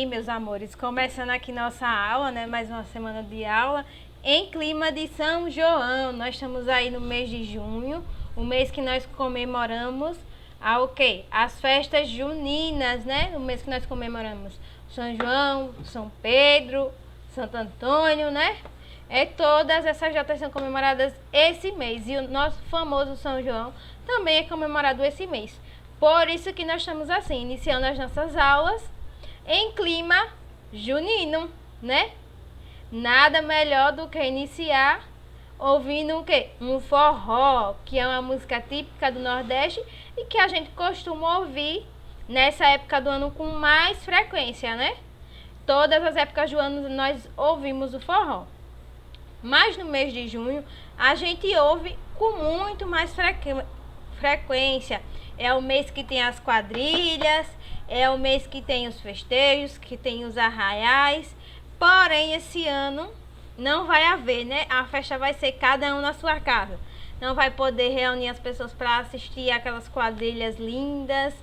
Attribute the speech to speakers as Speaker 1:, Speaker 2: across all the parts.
Speaker 1: aí, meus amores, começando aqui nossa aula, né? Mais uma semana de aula em clima de São João. Nós estamos aí no mês de junho, o mês que nós comemoramos o quê? As festas juninas, né? O mês que nós comemoramos São João, São Pedro, Santo Antônio, né? Todas essas datas são comemoradas esse mês. E o nosso famoso São João também é comemorado esse mês. Por isso que nós estamos assim, iniciando as nossas aulas em clima junino, né? Nada melhor do que iniciar ouvindo o quê? Um forró, que é uma música típica do Nordeste e que a gente costuma ouvir nessa época do ano com mais frequência, né? Todas as épocas do ano nós ouvimos o forró. Mas no mês de junho a gente ouve com muito mais frequência. É o mês que tem as quadrilhas, é o mês que tem os festejos, que tem os arraiais. Porém, esse ano não vai haver, né? A festa vai ser cada um na sua casa. Não vai poder reunir as pessoas para assistir aquelas quadrilhas lindas.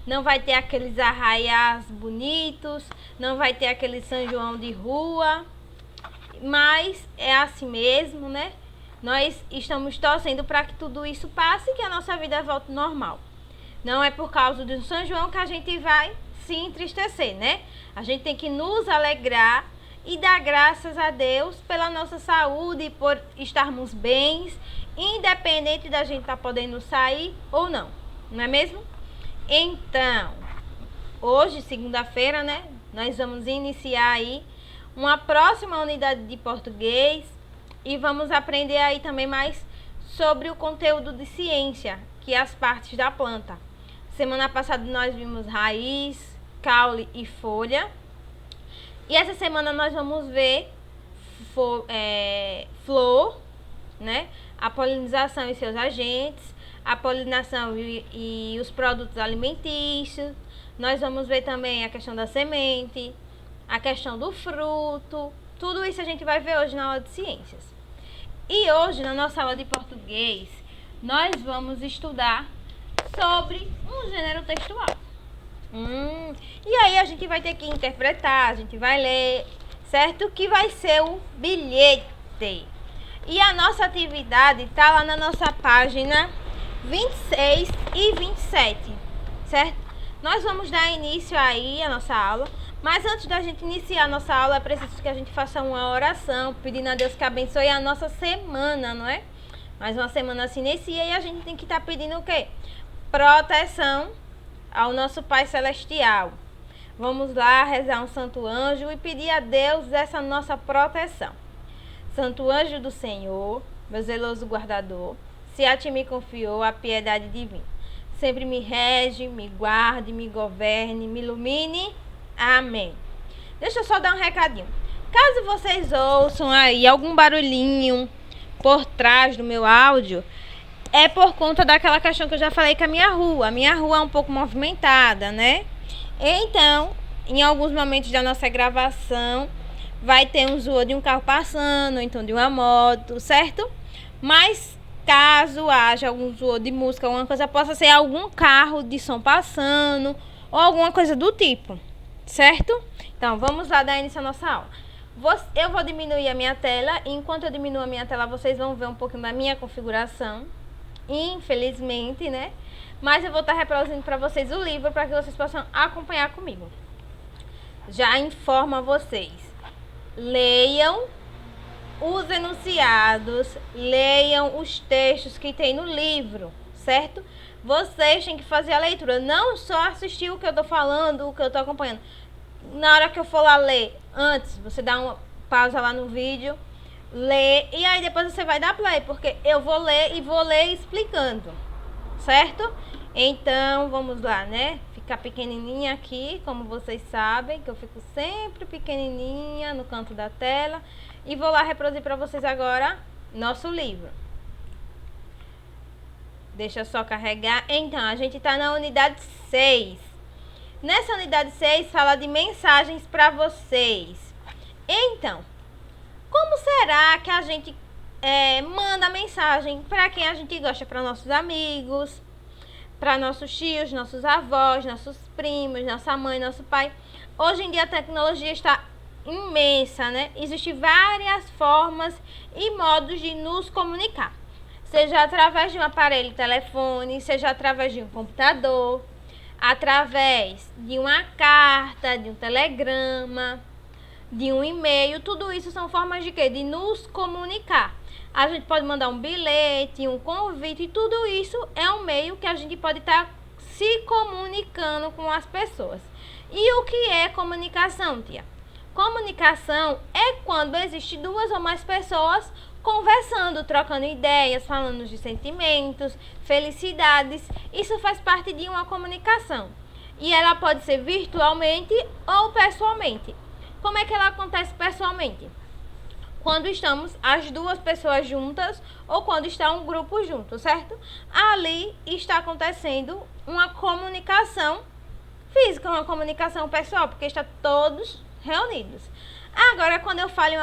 Speaker 1: Não vai ter aqueles arraiais bonitos. Não vai ter aquele São João de rua. Mas é assim mesmo, né? Nós estamos torcendo para que tudo isso passe e que a nossa vida volte normal. Não é por causa do São João que a gente vai se entristecer, né? A gente tem que nos alegrar e dar graças a Deus pela nossa saúde, por estarmos bem, independente da gente estar podendo sair ou não, não é mesmo? Então, hoje, segunda-feira, né? Nós vamos iniciar aí uma próxima unidade de português e vamos aprender aí também mais sobre o conteúdo de ciência, que é as partes da planta. Semana passada nós vimos raiz, caule e folha. E essa semana nós vamos ver flor, né? A polinização e seus agentes, a polinização e os produtos alimentícios. Nós vamos ver também a questão da semente, a questão do fruto. Tudo isso a gente vai ver hoje na aula de ciências. E hoje, na nossa aula de português, nós vamos estudar sobre um gênero textual. E aí a gente vai ter que interpretar, a gente vai ler, certo? Que vai ser o bilhete. E a nossa atividade está lá na nossa página 26 e 27, certo? Nós vamos dar início aí à nossa aula, mas antes da gente iniciar a nossa aula, é preciso que a gente faça uma oração, pedindo a Deus que abençoe a nossa semana, não é? Mais uma semana se inicia e a gente tem que estar pedindo o quê? Proteção ao nosso Pai Celestial. Vamos lá rezar um santo anjo e pedir a Deus essa nossa proteção. Santo anjo do Senhor, meu zeloso guardador, se a ti me confiou a piedade divina, sempre me rege, me guarde, me governe, me ilumine. Amém. Deixa eu só dar um recadinho. Caso vocês ouçam aí algum barulhinho por trás do meu áudio, é por conta daquela questão que eu já falei com a minha rua. A minha rua é um pouco movimentada, né? Então, em alguns momentos da nossa gravação, vai ter um zoom de um carro passando, ou então de uma moto, certo? Mas, caso haja algum zoom de música, alguma coisa, possa ser algum carro de som passando, ou alguma coisa do tipo, certo? Então, vamos lá dar início à nossa aula. Eu vou diminuir a minha tela, e enquanto eu diminuo a minha tela, vocês vão ver um pouquinho da minha configuração. Infelizmente, né? Mas eu vou estar reproduzindo para vocês o livro para que vocês possam acompanhar comigo. Já informo a vocês. Leiam os enunciados, leiam os textos que tem no livro, certo? Vocês têm que fazer a leitura, não só assistir o que eu tô falando, o que eu tô acompanhando. Na hora que eu for lá ler, antes, você dá uma pausa lá no vídeo, lê e aí depois você vai dar play, porque eu vou ler e vou ler explicando, certo? Então, vamos lá, né? Ficar pequenininha aqui, como vocês sabem, que eu fico sempre pequenininha no canto da tela. E vou lá reproduzir para vocês agora nosso livro. Deixa eu só carregar. Então, a gente tá na unidade 6. Nessa unidade 6 fala de mensagens para vocês. Então, como será que a gente manda mensagem para quem a gente gosta? Para nossos amigos, para nossos tios, nossos avós, nossos primos, nossa mãe, nosso pai. Hoje em dia a tecnologia está imensa, né? Existem várias formas e modos de nos comunicar. Seja através de um aparelho telefone, seja através de um computador, através de uma carta, de um telegrama, de um e-mail. Tudo isso são formas de quê? De nos comunicar. A gente pode mandar um bilhete, um convite, e tudo isso é um meio que a gente pode estar se comunicando com as pessoas. E o que é comunicação, tia? Comunicação é quando existe duas ou mais pessoas conversando, trocando ideias, falando de sentimentos, felicidades. Isso faz parte de uma comunicação. E ela pode ser virtualmente ou pessoalmente. Como é que ela acontece pessoalmente? Quando estamos as duas pessoas juntas ou quando está um grupo junto, certo? Ali está acontecendo uma comunicação física, uma comunicação pessoal, porque está todos reunidos. Agora, quando eu falo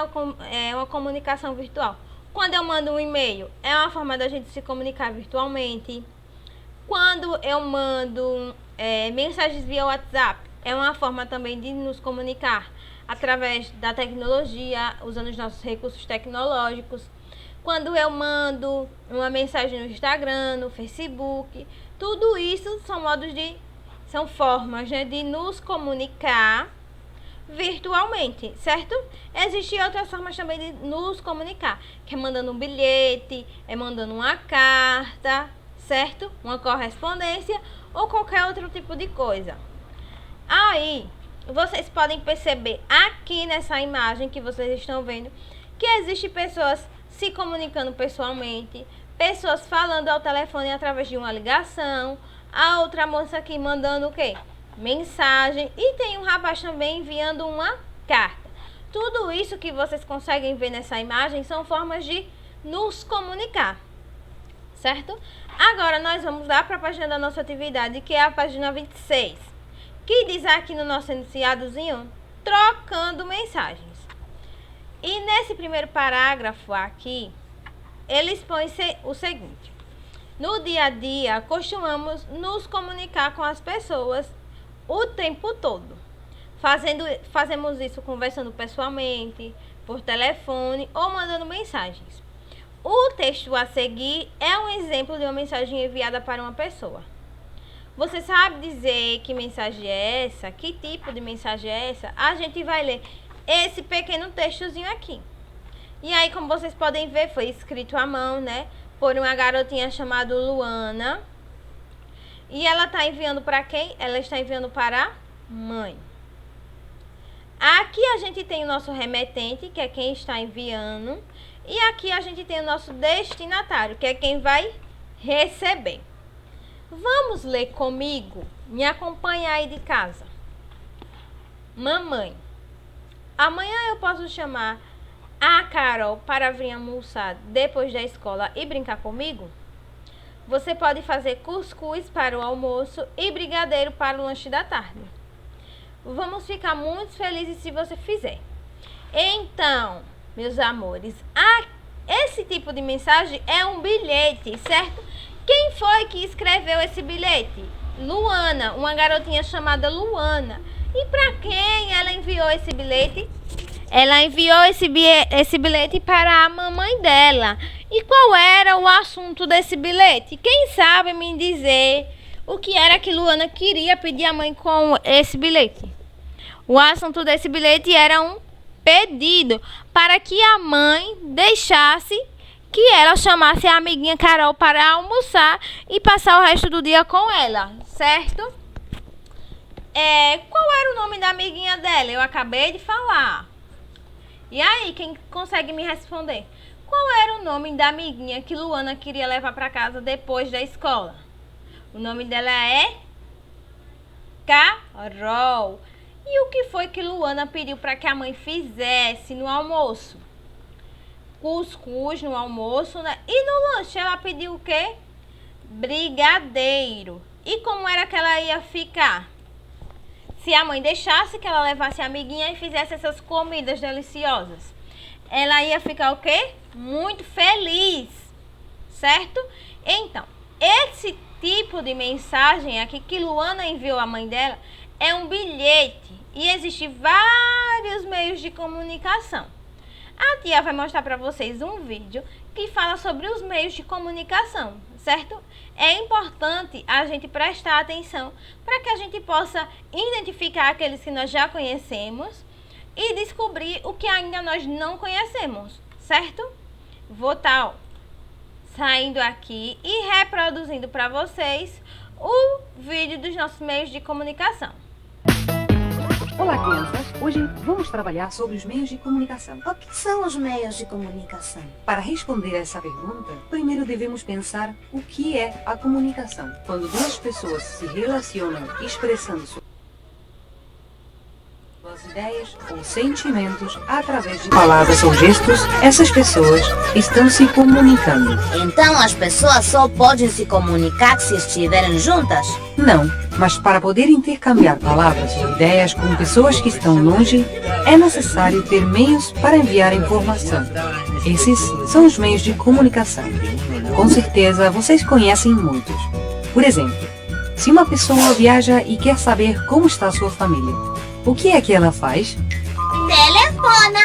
Speaker 1: em uma comunicação virtual, quando eu mando um e-mail, é uma forma da gente se comunicar virtualmente. Quando eu mando mensagens via WhatsApp, é uma forma também de nos comunicar através da tecnologia, usando os nossos recursos tecnológicos. Quando eu mando uma mensagem no Instagram, no Facebook, tudo isso são formas, né, de nos comunicar virtualmente, certo? Existem outras formas também de nos comunicar, que é mandando um bilhete, é mandando uma carta, certo? Uma correspondência ou qualquer outro tipo de coisa. Aí, vocês podem perceber aqui nessa imagem que vocês estão vendo que existem pessoas se comunicando pessoalmente, pessoas falando ao telefone através de uma ligação, a outra moça aqui mandando o quê? Mensagem, e tem um rapaz também enviando uma carta. Tudo isso que vocês conseguem ver nessa imagem são formas de nos comunicar, certo? Agora nós vamos lá para a página da nossa atividade, que é a página 26, que diz aqui no nosso enunciadozinho, trocando mensagens. E nesse primeiro parágrafo aqui, ele expõe o seguinte: no dia a dia, costumamos nos comunicar com as pessoas o tempo todo. Fazemos isso conversando pessoalmente, por telefone ou mandando mensagens. O texto a seguir é um exemplo de uma mensagem enviada para uma pessoa. Você sabe dizer que mensagem é essa? Que tipo de mensagem é essa? A gente vai ler esse pequeno textozinho aqui. E aí, como vocês podem ver, foi escrito à mão, né? Por uma garotinha chamada Luana. E ela está enviando para quem? Ela está enviando para a mãe. Aqui a gente tem o nosso remetente, que é quem está enviando. E aqui a gente tem o nosso destinatário, que é quem vai receber. Vamos ler comigo? Me acompanha aí de casa. Mamãe, amanhã eu posso chamar a Carol para vir almoçar depois da escola e brincar comigo? Você pode fazer cuscuz para o almoço e brigadeiro para o lanche da tarde. Vamos ficar muito felizes se você fizer. Então, meus amores, esse tipo de mensagem é um bilhete, certo? Quem foi que escreveu esse bilhete? Luana, uma garotinha chamada Luana. E para quem ela enviou esse bilhete? Ela enviou esse bilhete para a mamãe dela. E qual era o assunto desse bilhete? Quem sabe me dizer o que era que Luana queria pedir à mãe com esse bilhete? O assunto desse bilhete era um pedido para que a mãe deixasse que ela chamasse a amiguinha Carol para almoçar e passar o resto do dia com ela, certo? Qual era o nome da amiguinha dela? Eu acabei de falar. E aí, quem consegue me responder? Qual era o nome da amiguinha que Luana queria levar para casa depois da escola? O nome dela é Carol. E o que foi que Luana pediu para que a mãe fizesse no almoço? Cuscuz no almoço, né? E no lanche ela pediu o quê? Brigadeiro. E como era que ela ia ficar? Se a mãe deixasse que ela levasse a amiguinha e fizesse essas comidas deliciosas, ela ia ficar o quê? Muito feliz, certo? Então, esse tipo de mensagem aqui que Luana enviou à mãe dela é um bilhete. E existem vários meios de comunicação. A tia vai mostrar para vocês um vídeo que fala sobre os meios de comunicação, certo? É importante a gente prestar atenção para que a gente possa identificar aqueles que nós já conhecemos e descobrir o que ainda nós não conhecemos, certo? Vou estar saindo aqui e reproduzindo para vocês o vídeo dos nossos meios de comunicação.
Speaker 2: Olá, crianças! Hoje vamos trabalhar sobre os meios de comunicação.
Speaker 3: O que são os meios de comunicação?
Speaker 2: Para responder a essa pergunta, primeiro devemos pensar o que é a comunicação. Quando duas pessoas se relacionam expressando suas ideias ou sentimentos através de palavras ou gestos, essas pessoas estão se comunicando.
Speaker 3: Então as pessoas só podem se comunicar se estiverem juntas?
Speaker 2: Não, mas para poder intercambiar palavras ou ideias com pessoas que estão longe, é necessário ter meios para enviar informação. Esses são os meios de comunicação. Com certeza vocês conhecem muitos. Por exemplo, se uma pessoa viaja e quer saber como está a sua família, o que é que ela faz?
Speaker 3: Telefona!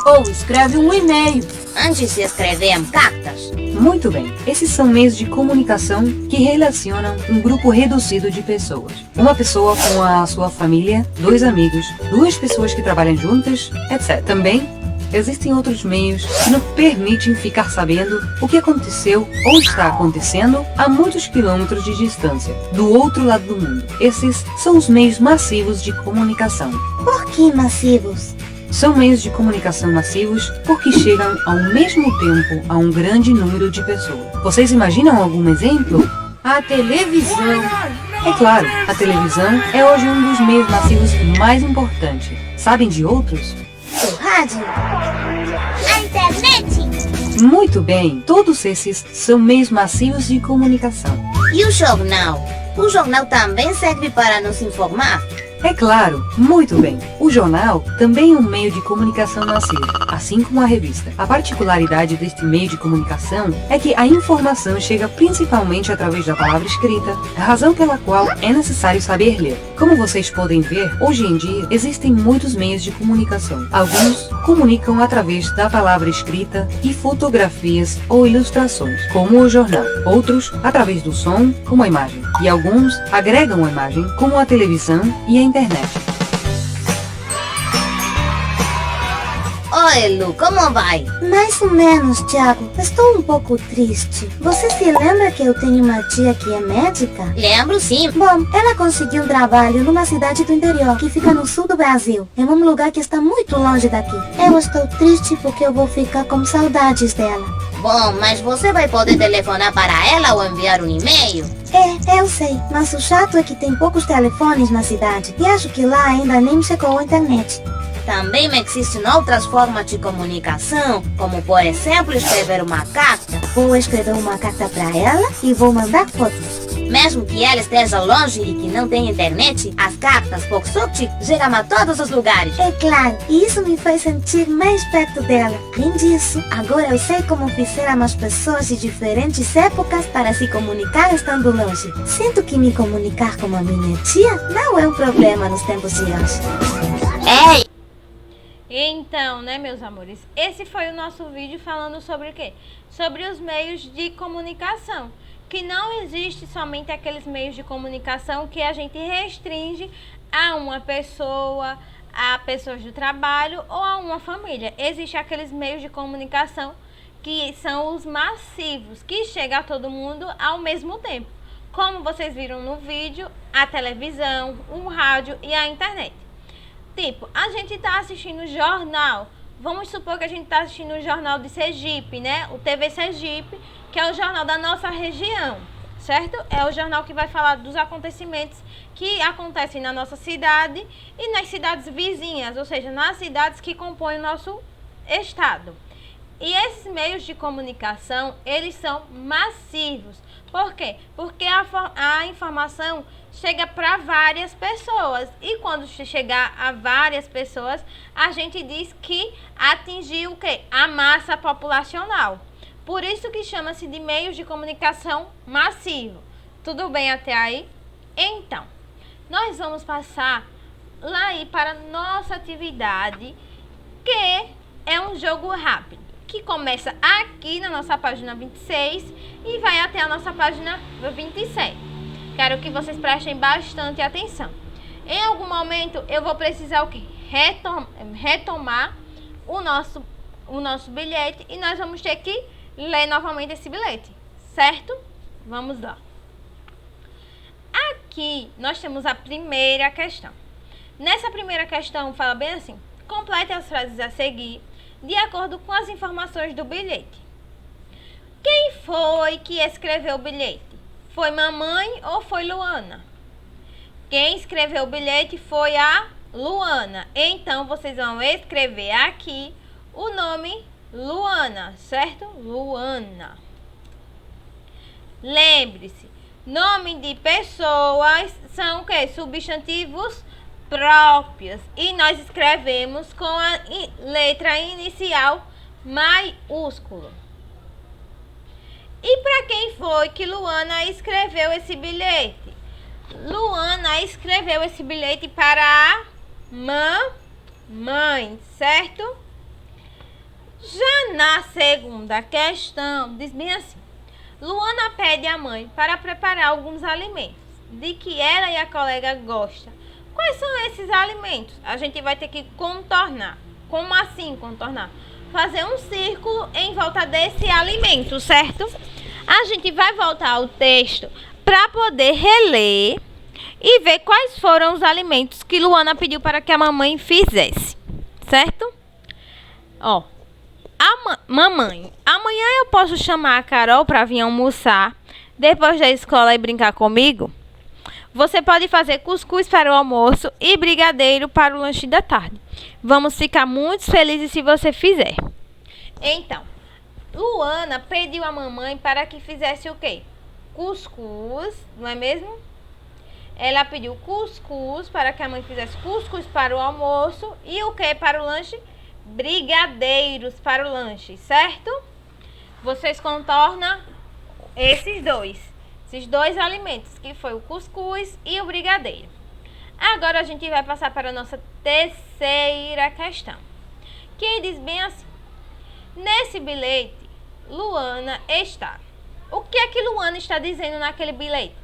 Speaker 4: Ou escreve um e-mail.
Speaker 3: Antes se escreviam cartas.
Speaker 2: Muito bem, esses são meios de comunicação que relacionam um grupo reduzido de pessoas. Uma pessoa com a sua família, dois amigos, duas pessoas que trabalham juntas, etc. Também existem outros meios que nos permitem ficar sabendo o que aconteceu ou está acontecendo a muitos quilômetros de distância, do outro lado do mundo. Esses são os meios massivos de comunicação.
Speaker 3: Por que massivos?
Speaker 2: São meios de comunicação massivos porque chegam ao mesmo tempo a um grande número de pessoas. Vocês imaginam algum exemplo?
Speaker 4: A televisão.
Speaker 2: É claro, a televisão é hoje um dos meios massivos mais importantes. Sabem de outros?
Speaker 3: O rádio. A internet.
Speaker 2: Muito bem, todos esses são meios massivos de comunicação.
Speaker 3: E o jornal? O jornal também serve para nos informar?
Speaker 2: É claro, muito bem. O jornal também é um meio de comunicação massivo, assim como a revista. A particularidade deste meio de comunicação é que a informação chega principalmente através da palavra escrita, razão pela qual é necessário saber ler. Como vocês podem ver, hoje em dia existem muitos meios de comunicação. Alguns comunicam através da palavra escrita e fotografias ou ilustrações, como o jornal. Outros, através do som, como a imagem. E alguns agregam a imagem, como a televisão e a internet.
Speaker 3: Oi, Lu, como vai?
Speaker 5: Mais ou menos, Thiago. Estou um pouco triste. Você se lembra que eu tenho uma tia que é médica?
Speaker 3: Lembro sim.
Speaker 5: Bom, ela conseguiu um trabalho numa cidade do interior, que fica no sul do Brasil, em um lugar que está muito longe daqui. Eu estou triste porque eu vou ficar com saudades dela.
Speaker 3: Bom, mas você vai poder telefonar para ela ou enviar um e-mail?
Speaker 5: Eu sei, mas o chato é que tem poucos telefones na cidade e acho que lá ainda nem chegou a internet.
Speaker 3: Também existem outras formas de comunicação, como por exemplo escrever uma carta.
Speaker 5: Vou escrever uma carta para ela e vou mandar fotos.
Speaker 3: Mesmo que ela esteja longe e que não tenha internet, as cartas por sorte chegam a todos os lugares.
Speaker 5: É claro, e isso me faz sentir mais perto dela. Além disso, agora eu sei como fizeram as pessoas de diferentes épocas para se comunicar estando longe. Sinto que me comunicar com a minha tia não é um problema nos tempos de hoje.
Speaker 3: Ei!
Speaker 1: Então, né, meus amores, esse foi o nosso vídeo falando sobre o quê? Sobre os meios de comunicação. Que não existe somente aqueles meios de comunicação que a gente restringe a uma pessoa, a pessoas do trabalho ou a uma família. Existem aqueles meios de comunicação que são os massivos, que chegam a todo mundo ao mesmo tempo. Como vocês viram no vídeo, a televisão, o rádio e a internet. Tipo, a gente está assistindo jornal. Vamos supor que a gente está assistindo o jornal de Sergipe, né? O TV Sergipe, que é o jornal da nossa região, certo? É o jornal que vai falar dos acontecimentos que acontecem na nossa cidade e nas cidades vizinhas, ou seja, nas cidades que compõem o nosso estado. E esses meios de comunicação, eles são massivos. Por quê? Porque a informação chega para várias pessoas. E quando chegar a várias pessoas, a gente diz que atingiu o quê? A massa populacional. Por isso que chama-se de meios de comunicação massivo. Tudo bem até aí? Então, nós vamos passar lá ir para nossa atividade, que é um jogo rápido, que começa aqui na nossa página 26 e vai até a nossa página 27. Quero que vocês prestem bastante atenção. Em algum momento eu vou precisar o quê? Retomar o nosso bilhete e nós vamos ter que ler novamente esse bilhete, certo? Vamos lá. Aqui nós temos a primeira questão. Nessa primeira questão fala bem assim: complete as frases a seguir de acordo com as informações do bilhete. Quem foi que escreveu o bilhete? Foi mamãe ou foi Luana? Quem escreveu o bilhete foi a Luana. Então vocês vão escrever aqui o nome Luana, certo? Luana. Lembre-se, nome de pessoas são o quê? Substantivos próprios. E nós escrevemos com a letra inicial maiúsculo. E para quem foi que Luana escreveu esse bilhete? Luana escreveu esse bilhete para a mamãe, certo? Já na segunda questão, diz bem assim: Luana pede à mãe para preparar alguns alimentos de que ela e a colega gostam. Quais são esses alimentos? A gente vai ter que contornar. Como assim contornar? Fazer um círculo em volta desse alimento, certo? A gente vai voltar ao texto para poder reler e ver quais foram os alimentos que Luana pediu para que a mamãe fizesse, certo? Ó, mamãe, amanhã eu posso chamar a Carol para vir almoçar depois da escola e brincar comigo? Você pode fazer cuscuz para o almoço e brigadeiro para o lanche da tarde. Vamos ficar muito felizes se você fizer. Então, Luana pediu à mamãe para que fizesse o quê? Cuscuz, não é mesmo? Ela pediu cuscuz para que a mãe fizesse cuscuz para o almoço e o que para o lanche? Brigadeiros para o lanche, certo? Vocês contornam esses dois alimentos, que foi o cuscuz e o brigadeiro. Agora a gente vai passar para a nossa terceira questão, que diz bem assim: nesse bilhete, Luana está. O que é que Luana está dizendo naquele bilhete?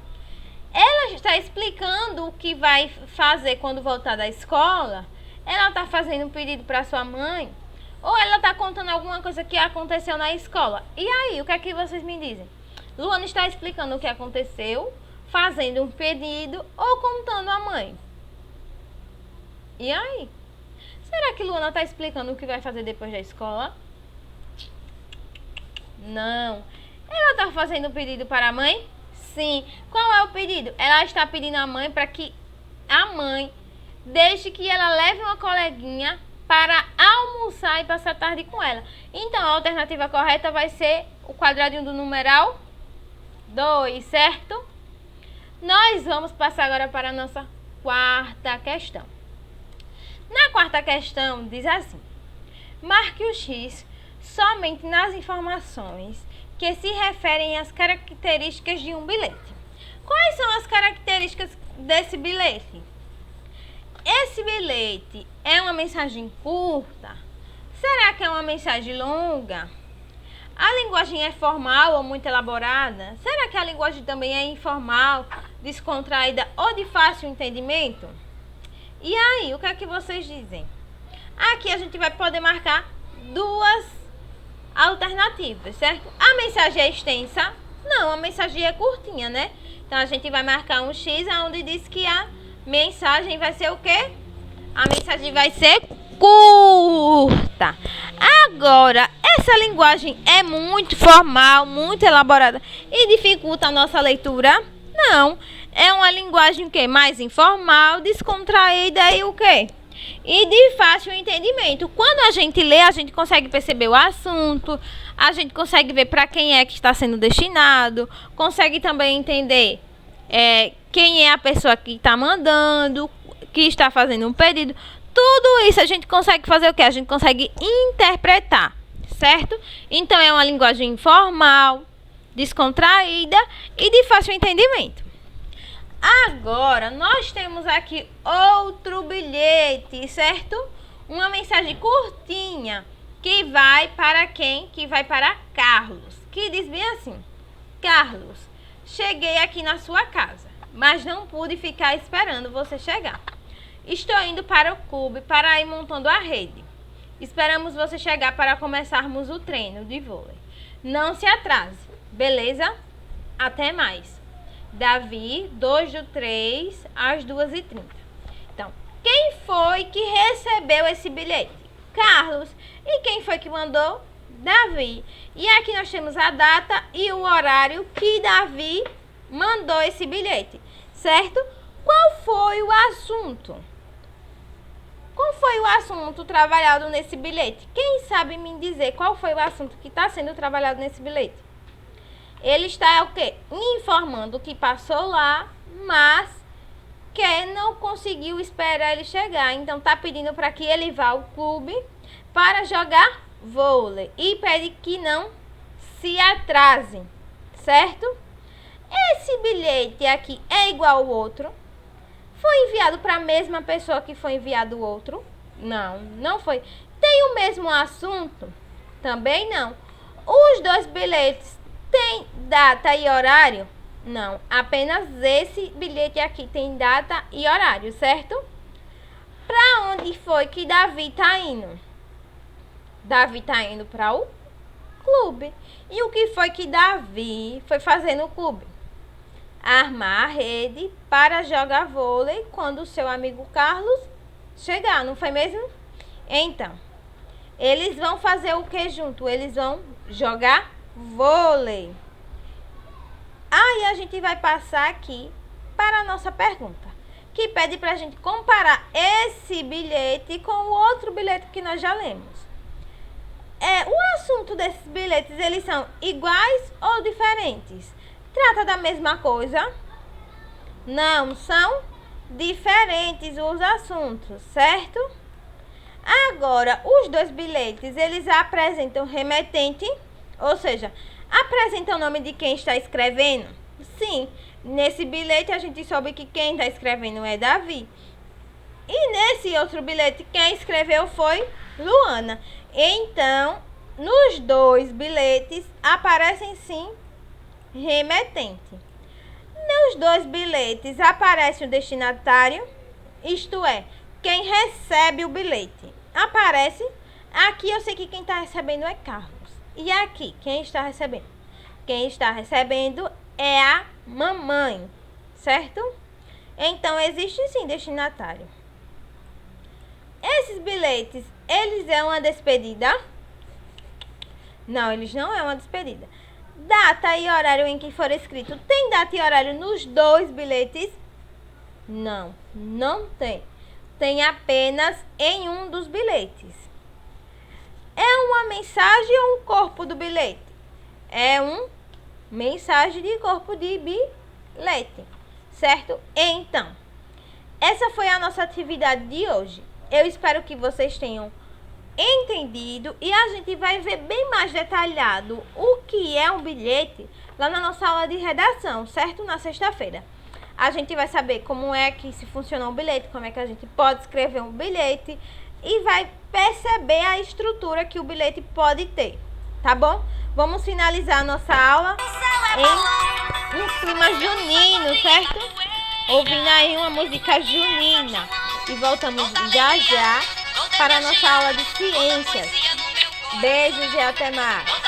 Speaker 1: Ela está explicando o que vai fazer quando voltar da escola? Ela está fazendo um pedido para sua mãe? Ou ela está contando alguma coisa que aconteceu na escola? E aí, o que é que vocês me dizem? Luana está explicando o que aconteceu, fazendo um pedido ou contando à mãe? E aí? Será que Luana está explicando o que vai fazer depois da escola? Não. Ela está fazendo um pedido para a mãe? Sim. Qual é o pedido? Ela está pedindo à mãe para que a mãe deixe que ela leve uma coleguinha para almoçar e passar a tarde com ela. Então, a alternativa correta vai ser o quadradinho do numeral 2, certo? Nós vamos passar agora para a nossa quarta questão. Na quarta questão, diz assim: marque o X somente nas informações que se referem às características de um bilhete. Quais são as características desse bilhete? Esse bilhete é uma mensagem curta? Será que é uma mensagem longa? A linguagem é formal ou muito elaborada? Será que a linguagem também é informal, descontraída ou de fácil entendimento? E aí, o que é que vocês dizem? Aqui a gente vai poder marcar duas alternativas, certo? A mensagem é extensa? Não, a mensagem é curtinha, né? Então a gente vai marcar um X onde diz que a mensagem vai ser o quê? A mensagem vai ser curta. Agora, essa linguagem é muito formal, muito elaborada e dificulta a nossa leitura? Não. É uma linguagem o quê? Mais informal, descontraída e o quê? E de fácil entendimento. Quando a gente lê, a gente consegue perceber o assunto, a gente consegue ver para quem é que está sendo destinado, consegue também entender quem é a pessoa que está mandando, que está fazendo um pedido. Tudo isso a gente consegue fazer o quê? A gente consegue interpretar, certo? Então é uma linguagem informal, descontraída e de fácil entendimento. Agora, nós temos aqui outro bilhete, certo? Uma mensagem curtinha que vai para quem? Que vai para Carlos, que diz bem assim: Carlos, cheguei aqui na sua casa, mas não pude ficar esperando você chegar. Estou indo para o clube para ir montando a rede. Esperamos você chegar para começarmos o treino de vôlei. Não se atrase, beleza? Até mais. Davi, 2/3, às 2h30. Então, quem foi que recebeu esse bilhete? Carlos. E quem foi que mandou? Davi. E aqui nós temos a data e o horário que Davi mandou esse bilhete, certo? Qual foi o assunto? Qual foi o assunto trabalhado nesse bilhete? Quem sabe me dizer qual foi o assunto que está sendo trabalhado nesse bilhete? Ele está o quê? Informando que passou lá, mas que não conseguiu esperar ele chegar. Então está pedindo para que ele vá ao clube para jogar vôlei e pede que não se atrase, certo? Esse bilhete aqui é igual ao outro? Foi enviado para a mesma pessoa que foi enviado o outro? Não, não foi. Tem o mesmo assunto? Também não. Os dois bilhetes têm data e horário? Não, apenas esse bilhete aqui tem data e horário, certo? Para onde foi que Davi está indo? Davi está indo para o clube. E o que foi que Davi foi fazer no clube? Armar a rede para jogar vôlei quando o seu amigo Carlos chegar, não foi mesmo? Então, eles vão fazer o que junto? Eles vão jogar vôlei. Aí a gente vai passar aqui para a nossa pergunta, que pede para a gente comparar esse bilhete com o outro bilhete que nós já lemos. O assunto desses bilhetes, eles são iguais ou diferentes? Trata da mesma coisa? Não, são diferentes os assuntos, certo? Agora, os dois bilhetes, eles apresentam remetente, ou seja, apresentam o nome de quem está escrevendo? Sim, nesse bilhete a gente soube que quem está escrevendo é Davi. E nesse outro bilhete, quem escreveu foi Luana. Então, nos dois bilhetes aparecem sim remetente. Nos dois bilhetes aparece o destinatário, isto é, quem recebe o bilhete. Aparece, aqui eu sei que quem está recebendo é Carlos. E aqui, quem está recebendo? Quem está recebendo é a mamãe, certo? Então, existe sim destinatário. Esses bilhetes, eles é uma despedida? Não, eles não é uma despedida. Data e horário em que for escrito. Tem data e horário nos dois bilhetes? Não, não tem. Tem apenas em um dos bilhetes. É uma mensagem ou um corpo do bilhete? É uma mensagem de corpo de bilhete, certo? Então, essa foi a nossa atividade de hoje. Eu espero que vocês tenham entendido e a gente vai ver bem mais detalhado o que é um bilhete lá na nossa aula de redação, certo? Na sexta-feira. A gente vai saber como é que se funciona um bilhete, como é que a gente pode escrever um bilhete e vai perceber a estrutura que o bilhete pode ter, tá bom? Vamos finalizar a nossa aula em um clima junino, certo? Ouvindo aí uma música junina. E voltamos já já para a nossa aula de ciências. Beijos e até mais.